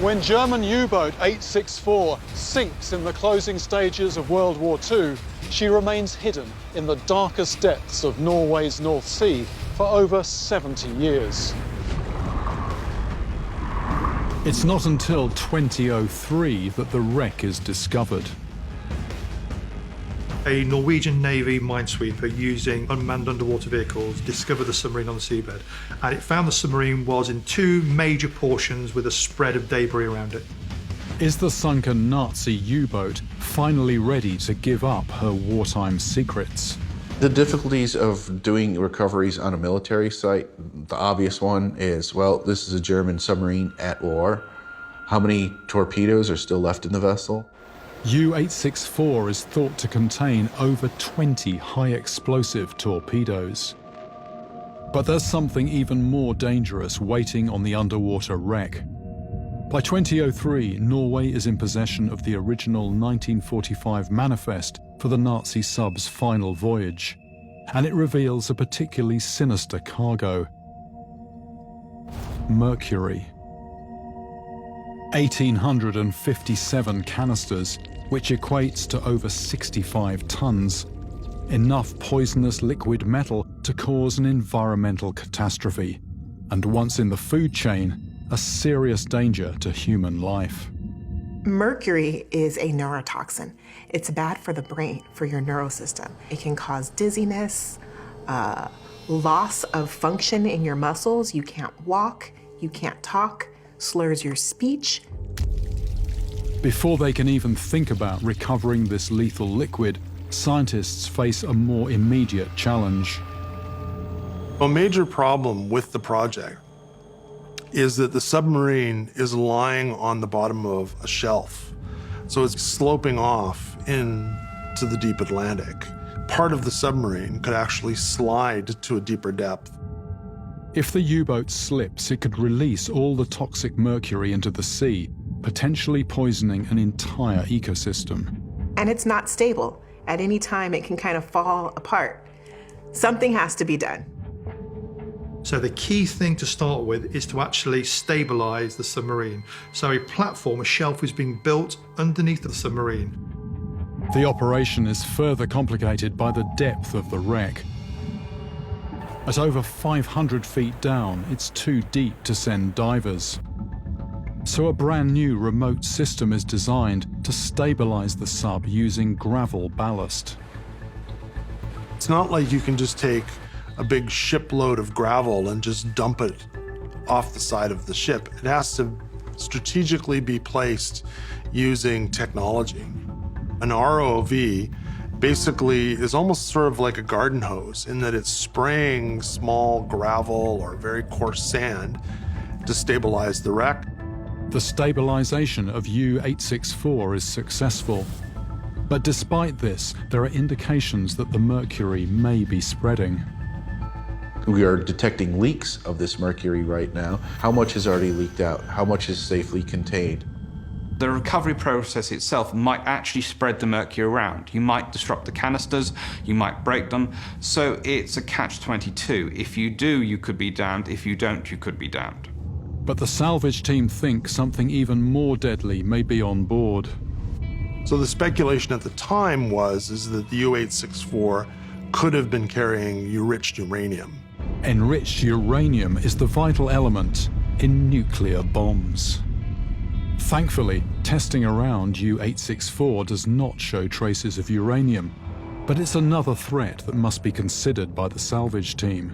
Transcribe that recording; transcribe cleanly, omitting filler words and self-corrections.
When German U-boat 864 sinks in the closing stages of World War II, she remains hidden in the darkest depths of Norway's North Sea for over 70 years. It's not until 2003 that the wreck is discovered. A Norwegian Navy minesweeper using unmanned underwater vehicles discovered the submarine on the seabed, and it found the submarine was in two major portions with a spread of debris around it. Is the sunken Nazi U-boat finally ready to give up her wartime secrets? The difficulties of doing recoveries on a military site, the obvious one is, well, this is a German submarine at war. How many torpedoes are still left in the vessel? U-864 is thought to contain over 20 high-explosive torpedoes. But there's something even more dangerous waiting on the underwater wreck. By 2003, Norway is in possession of the original 1945 manifest for the Nazi sub's final voyage, and it reveals a particularly sinister cargo: mercury. 1,857 canisters, which equates to over 65 tons, enough poisonous liquid metal to cause an environmental catastrophe, and once in the food chain, a serious danger to human life. Mercury is a neurotoxin. It's bad for the brain, for your neurosystem. It can cause dizziness, loss of function in your muscles. You can't walk, you can't talk, slurs your speech. Before they can even think about recovering this lethal liquid, scientists face a more immediate challenge. A major problem with the project is that the submarine is lying on the bottom of a shelf. So it's sloping off into the deep Atlantic. Part of the submarine could actually slide to a deeper depth. If the U-boat slips, it could release all the toxic mercury into the sea, potentially poisoning an entire ecosystem. And it's not stable. At any time, it can kind of fall apart. Something has to be done. So the key thing to start with is to actually stabilize the submarine. So a platform, a shelf, is being built underneath the submarine. The operation is further complicated by the depth of the wreck. At over 500 feet down, it's too deep to send divers. So a brand new remote system is designed to stabilize the sub using gravel ballast. It's not like you can just take a big shipload of gravel and just dump it off the side of the ship. It has to strategically be placed using technology. An ROV basically is almost sort of like a garden hose in that it's spraying small gravel or very coarse sand to stabilize the wreck. The stabilization of U-864 is successful. But despite this, there are indications that the mercury may be spreading. We are detecting leaks of this mercury right now. How much has already leaked out? How much is safely contained? The recovery process itself might actually spread the mercury around. You might disrupt the canisters, you might break them. So it's a catch-22. If you do, you could be damned. If you don't, you could be damned. But the salvage team think something even more deadly may be on board. So the speculation at the time is that the U-864 could have been carrying enriched uranium. Enriched uranium is the vital element in nuclear bombs. Thankfully, testing around U-864 does not show traces of uranium, but it's another threat that must be considered by the salvage team.